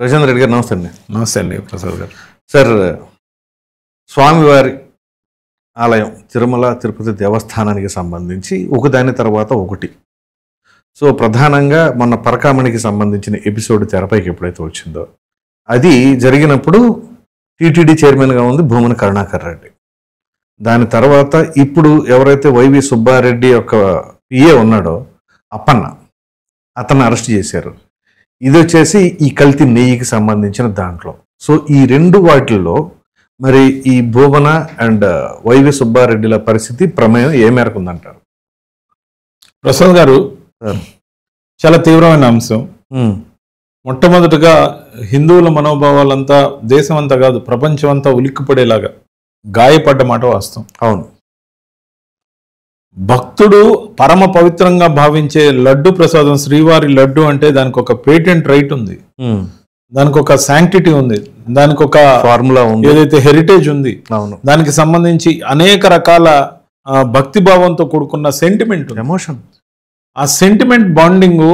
రవిచంద్ర రెడ్డి గారు నమస్తే అండి. నమస్తే అండి ప్రసాద్ గారు. సార్, స్వామివారి ఆలయం తిరుమల తిరుపతి దేవస్థానానికి సంబంధించి ఒకదాని తర్వాత ఒకటి. సో ప్రధానంగా మొన్న పరకామణికి సంబంధించిన ఎపిసోడ్ తెరపైకి ఎప్పుడైతే వచ్చిందో అది జరిగినప్పుడు టీటీడీ చైర్మన్గా ఉంది భూమన కరుణాకర్ రెడ్డి. దాని తర్వాత ఇప్పుడు ఎవరైతే వైవి సుబ్బారెడ్డి యొక్క పిఏ ఉన్నాడో అప్పన్న, అతన్ని అరెస్ట్ చేశారు. ఇది వచ్చేసి ఈ కల్తీ నెయ్యికి సంబంధించిన దాంట్లో. సో ఈ రెండు వాటిల్లో మరి ఈ భూమన అండ్ వైవి సుబ్బారెడ్డిల పరిస్థితి ప్రమేయం ఏ మేరకు ఉందంటారు? ప్రసాద్ గారు, చాలా తీవ్రమైన అంశం. మొట్టమొదటిగా హిందువుల మనోభావాలంతా దేశం అంతా కాదు ప్రపంచం అంతా ఉలిక్కిపడేలాగా గాయపడ్డ మాట వాస్తవం. అవును. భక్తుడు పరమ పవిత్రంగా భావించే లడ్డు ప్రసాదం, శ్రీవారి లడ్డు అంటే దానికి ఒక పేటెంట్ రైట్ ఉంది, దానికి ఒక శాంక్టిటీ ఉంది, దానికి ఒక ఫార్ములా ఉంది, ఏదైతే హెరిటేజ్ ఉంది. అవును. దానికి సంబంధించి అనేక రకాల భక్తి భావంతో కూడుకున్న సెంటిమెంట్, ఎమోషన్. ఆ సెంటిమెంట్ బాండింగ్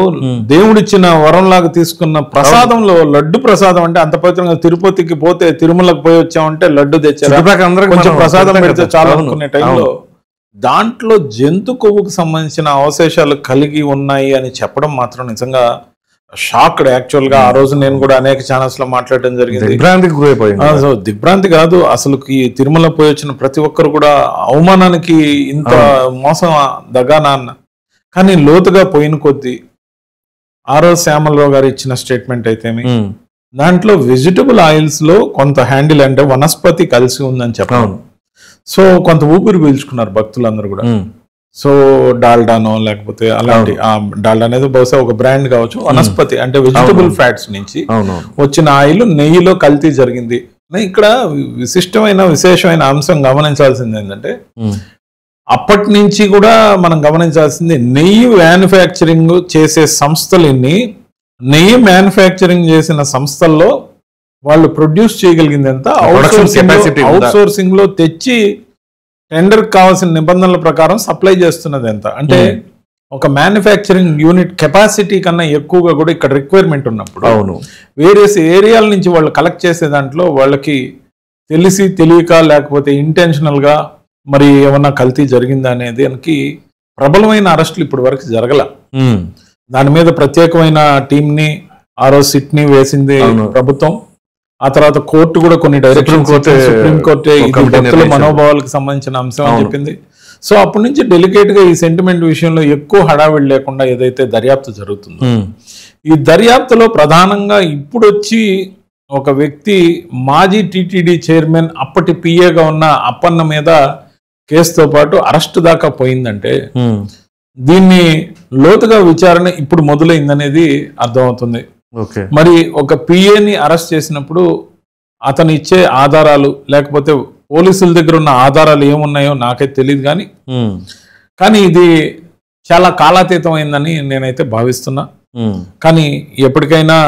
దేవుడిచ్చిన వరంలాగా తీసుకున్న ప్రసాదంలో లడ్డు ప్రసాదం అంటే అంత పవిత్రంగా. తిరుపతికి పోతే తిరుమలకు పోయి వచ్చామంటే లడ్డు తెచ్చారు, కొంచెం ప్రసాదం పెడితే చాలా అనుకునే టైంలో దాంట్లో జంతు కొవ్వుకు సంబంధించిన అవశేషాలు కలిగి ఉన్నాయి అని చెప్పడం మాత్రం నిజంగా షాక్డ్. యాక్చువల్ గా ఆ రోజు నేను కూడా అనేక ఛానల్స్ లో మాట్లాడడం జరిగింది. దిగ్భ్రాంతి కాదు, అసలు తిరుమల పోయి వచ్చిన ప్రతి ఒక్కరు కూడా అవమానానికి ఇంత మోసం దగానా అన్న. కానీ లోతుగా పోయిన కొద్దీ ఆ రోజు శ్యామలరావు గారు ఇచ్చిన స్టేట్మెంట్ అయితేమి, దాంట్లో వెజిటబుల్ ఆయిల్స్ లో కొంత హ్యాండిల్ అంటే వనస్పతి కలిసి ఉందని చెప్పాను. సో కొంత ఊపిరి పీల్చుకున్నారు భక్తులందరూ కూడా. సో డాల్డానో లేకపోతే అలాంటి, డాల్డా అనేది బహుశా ఒక బ్రాండ్ కావచ్చు, వనస్పతి అంటే వెజిటబుల్ ఫ్యాట్స్ నుంచి వచ్చిన ఆయిల్ నెయ్యిలో కల్తీ జరిగింది. ఇక్కడ విశేషమైన అంశం గమనించాల్సింది ఏంటంటే, అప్పటి నుంచి కూడా మనం గమనించాల్సింది నెయ్యి మ్యానుఫ్యాక్చరింగ్ చేసే సంస్థలన్నీ, నెయ్యి మ్యానుఫ్యాక్చరింగ్ చేసిన సంస్థల్లో వాళ్ళు ప్రొడ్యూస్ చేయగలిగింది ఎంత, అవుట్ సోర్సింగ్ లో తెచ్చి టెండర్ కావాల్సిన నిబంధనల ప్రకారం సప్లై చేస్తున్నది ఎంత. అంటే ఒక మ్యానుఫ్యాక్చరింగ్ యూనిట్ కెపాసిటీ కన్నా ఎక్కువగా కూడా ఇక్కడ రిక్వైర్మెంట్ ఉన్నప్పుడు వేరియస్ ఏరియాల నుంచి వాళ్ళు కలెక్ట్ చేసే దాంట్లో వాళ్ళకి తెలిసి తెలియక లేకపోతే ఇంటెన్షనల్ గా మరి ఏమన్నా కల్తీ జరిగిందా అనేది దానికి ప్రబలమైన అరెస్టులు ఇప్పటి వరకు జరగల. దాని మీద ప్రత్యేకమైన టీంని ఆ రోజు సిట్ని వేసింది ప్రభుత్వం. ఆ తర్వాత కోర్టు కూడా కొన్ని డైరెక్షన్, సుప్రీంకోర్టు భక్తుల మనోభావాలకు సంబంధించిన అంశం అని చెప్పింది. సో అప్పటి నుంచి డెలికేట్ గా ఈ సెంటిమెంట్ విషయంలో ఎక్కువ హడావిడి లేకుండా ఏదైతే దర్యాప్తు జరుగుతుందో, ఈ దర్యాప్తులో ప్రధానంగా ఇప్పుడు వచ్చి ఒక వ్యక్తి మాజీ టీటీడీ చైర్మన్ అప్పటి పిఏగా ఉన్న అప్పన్న మీద కేసుతో పాటు అరెస్ట్ దాకా పోయిందంటే దీన్ని లోతుగా విచారణ ఇప్పుడు మొదలైందనేది అర్థమవుతుంది. మరి ఒక పిఏని అరెస్ట్ చేసినప్పుడు అతను ఇచ్చే ఆధారాలు లేకపోతే పోలీసుల దగ్గర ఉన్న ఆధారాలు ఏమున్నాయో నాకైతే తెలియదు, కానీ ఇది చాలా కాలాతీతం అయిందని నేనైతే భావిస్తున్నా. కానీ ఎప్పటికైనా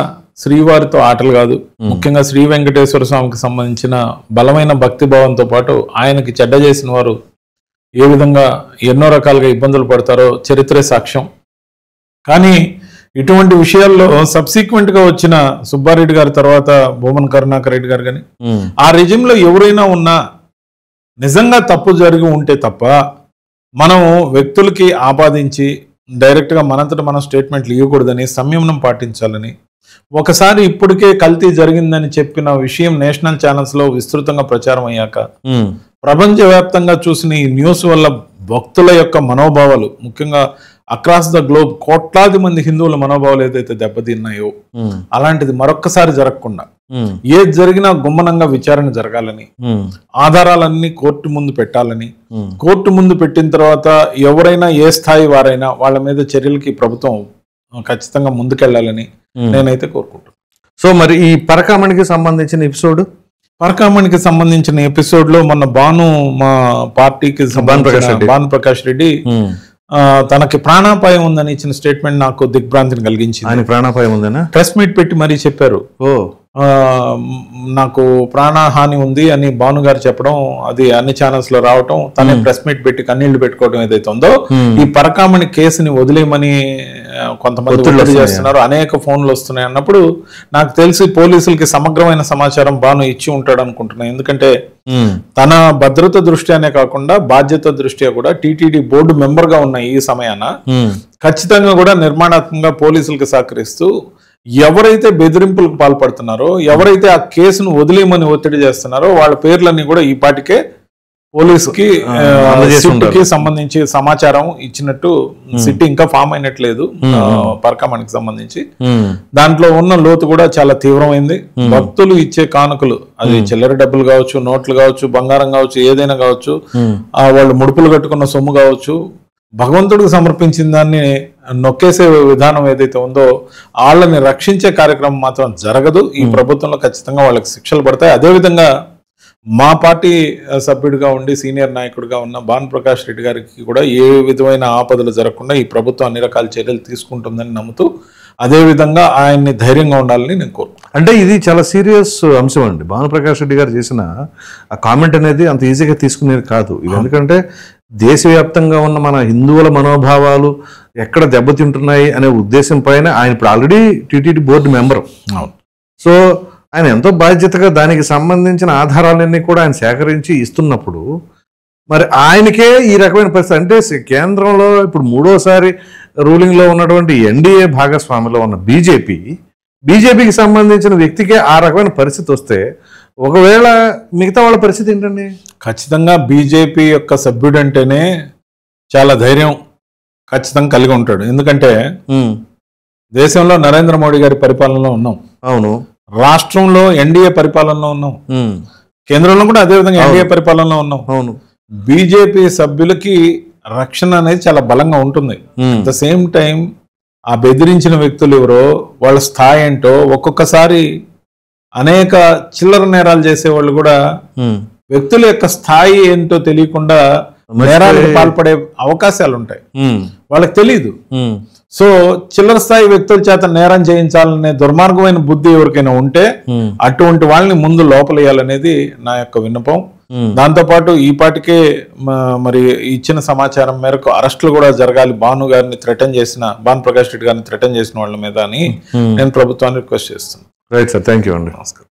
శ్రీవారితో ఆటలు కాదు, ముఖ్యంగా శ్రీ వెంకటేశ్వర స్వామికి సంబంధించిన బలమైన భక్తి భావంతో పాటు ఆయనకి చెడ్డ చేసిన వారు ఏ విధంగా ఎన్నో రకాలుగా ఇబ్బందులు పడతారో చరిత్రే సాక్ష్యం. కానీ ఇటువంటి విషయాల్లో సబ్సిక్వెంట్ గా వచ్చిన సుబ్బారెడ్డి గారి తర్వాత భూమన కరుణాకర్ రెడ్డి గారు కానీ ఆ రెజిమ్ లో ఎవరైనా ఉన్నా నిజంగా తప్పు జరిగి ఉంటే తప్ప మనం వ్యక్తులకి ఆపాదించి డైరెక్ట్ గా మనంతట మనం స్టేట్మెంట్లు ఇవ్వకూడదని, సంయమనం పాటించాలని. ఒకసారి ఇప్పటికే కల్తీ జరిగిందని చెప్పిన విషయం నేషనల్ ఛానల్స్ లో విస్తృతంగా ప్రచారం అయ్యాక ప్రపంచవ్యాప్తంగా చూసిన ఈ న్యూస్ వల్ల భక్తుల యొక్క మనోభావాలు, ముఖ్యంగా అక్రాస్ ద గ్లోబ్ కోట్లాది మంది హిందువుల మనోభావాలు ఏదైతే దెబ్బతిన్నాయో అలాంటిది మరొక్కసారి జరగకుండా ఏది జరిగినా గుమ్మనంగా విచారణ జరగాలని, ఆధారాలన్నీ కోర్టు ముందు పెట్టాలని, కోర్టు ముందు పెట్టిన తర్వాత ఎవరైనా ఏ స్థాయి వారైనా వాళ్ళ మీద చర్యలకి ప్రభుత్వం ఖచ్చితంగా ముందుకెళ్లాలని నేనైతే కోరుకుంటున్నాను. సో మరి ఈ పరకామణికి సంబంధించిన ఎపిసోడ్ లో మొన్న మా పార్టీకి భానుప్రకాష్ రెడ్డి తనకి ప్రాణాపాయం ఉందని ఇచ్చిన స్టేట్మెంట్ నాకు దిగ్భ్రాంతిని కలిగించింది. ప్రాణాపాయం ఉందనా? ప్రెస్ మీట్ పెట్టి మరీ చెప్పారు. నాకు ప్రాణహాని ఉంది అని భాను గారు చెప్పడం, అది అన్ని ఛానల్స్ లో రావటం, తనే ప్రెస్ మీట్ పెట్టి కన్నీళ్లు పెట్టుకోవడం ఏదైతే ఉందో, ఈ పరకామణి కేసుని వదిలేయమని కొంతమంది ఒత్తిడి చేస్తున్నారు, అనేక ఫోన్లు వస్తున్నాయి అన్నప్పుడు నాకు తెలిసి పోలీసులకి సమగ్రమైన సమాచారం భాను ఇచ్చి ఉంటాడు అనుకుంటున్నాను. ఎందుకంటే తన భద్రత దృష్ట్యానే కాకుండా బాధ్యత దృష్ట్యా కూడా టీటీడీ బోర్డు మెంబర్ గా ఉన్న ఈ సమయాన ఖచ్చితంగా కూడా నిర్మాణాత్మకంగా పోలీసులకు సహకరిస్తూ ఎవరైతే బెదిరింపులకు పాల్పడుతున్నారో, ఎవరైతే ఆ కేసును వదిలేయమని ఒత్తిడి చేస్తున్నారో వాళ్ళ పేర్లన్నీ కూడా ఈ పాటికే పోలీసుకి సంబంధించి సమాచారం ఇచ్చినట్టు సిటీ ఇంకా ఫామ్ అయినట్లేదు పరకామణికి సంబంధించి. దాంట్లో ఉన్న లోతు కూడా చాలా తీవ్రమైంది. భక్తులు ఇచ్చే కానుకలు, అది చిల్లర డబ్బులు కావచ్చు, నోట్లు కావచ్చు, బంగారం కావచ్చు, ఏదైనా కావచ్చు, వాళ్ళు ముడుపులు కట్టుకున్న సొమ్ము కావచ్చు, భగవంతుడికి సమర్పించిన దాన్ని నొక్కేసే విధానం ఏదైతే ఉందో వాళ్ళని రక్షించే కార్యక్రమం మాత్రం జరగదు. ఈ ప్రభుత్వంలో ఖచ్చితంగా వాళ్ళకి శిక్షలు పడతాయి. అదేవిధంగా మా పార్టీ సభ్యుడిగా ఉండి సీనియర్ నాయకుడిగా ఉన్న భానుప్రకాష్ రెడ్డి గారికి కూడా ఏ విధమైన ఆపదలు జరగకుండా ఈ ప్రభుత్వం అన్ని రకాల చర్యలు తీసుకుంటుందని నమ్ముతూ, అదేవిధంగా ఆయన్ని ధైర్యంగా ఉండాలని నేను కోరుకుంటున్నాను. అంటే ఇది చాలా సీరియస్ అంశం అండి. భానుప్రకాష్ రెడ్డి గారు చేసిన ఆ కామెంట్ అనేది అంత ఈజీగా తీసుకునేది కాదు. ఇది ఎందుకంటే దేశవ్యాప్తంగా ఉన్న మన హిందువుల మనోభావాలు ఎక్కడ దెబ్బతింటున్నాయి అనే ఉద్దేశం పైన ఆయన ఇప్పుడు already TTD board member. So ఆయన ఎంతో బాధ్యతగా దానికి సంబంధించిన ఆధారాలన్నీ కూడా ఆయన సేకరించి ఇస్తున్నప్పుడు మరి ఆయనకే ఈ రకమైన పరిస్థితి అంటే కేంద్రంలో ఇప్పుడు మూడోసారి రూలింగ్లో ఉన్నటువంటి ఎన్డీఏ భాగస్వామిలో ఉన్న బీజేపీకి సంబంధించిన వ్యక్తికే ఆ రకమైన పరిస్థితి వస్తే ఒకవేళ మిగతా వాళ్ళ పరిస్థితి ఏంటండి? ఖచ్చితంగా బీజేపీ యొక్క సభ్యుడు అంటేనే చాలా ధైర్యం ఖచ్చితంగా కలిగి ఉంటాడు. ఎందుకంటే దేశంలో నరేంద్ర మోడీ గారి పరిపాలనలో ఉన్నాం, అవును, రాష్ట్రంలో ఎన్డీఏ పరిపాలనలో ఉన్నాం, కేంద్రంలో కూడా అదేవిధంగా ఎన్డీఏ పరిపాలనలో ఉన్నాం, అవును. బీజేపీ సభ్యులకి రక్షణ అనేది చాలా బలంగా ఉంటుంది. అట్ ద సేమ్ టైం ఆ బెదిరించిన వ్యక్తులు ఎవరో, వాళ్ళ స్థాయి ఏంటో, ఒక్కొక్కసారి అనేక చిల్లర నేరాలు చేసేవాళ్ళు కూడా వ్యక్తుల యొక్క స్థాయి ఏంటో తెలియకుండా నేరాలకు పాల్పడే అవకాశాలు ఉంటాయి. వాళ్ళకి తెలియదు. సో చిల్లర స్థాయి వ్యక్తుల చేత నేరం చేయించాలనే దుర్మార్గమైన బుద్ధి ఎవరికైనా ఉంటే అటువంటి వాళ్ళని ముందు లోపలేయాలనేది నా యొక్క విన్నపం. దాంతో పాటు ఈ పాటికే మరి ఇచ్చిన సమాచారం మేరకు అరెస్టులు కూడా జరగాలి. భానుప్రకాష్ రెడ్డి గారిని థ్రెటన్ చేసిన వాళ్ళ మీద అని నేను ప్రభుత్వాన్ని రిక్వెస్ట్ చేస్తున్నాను. రైట్ సార్, థ్యాంక్ యూ అండి. నమస్కారం.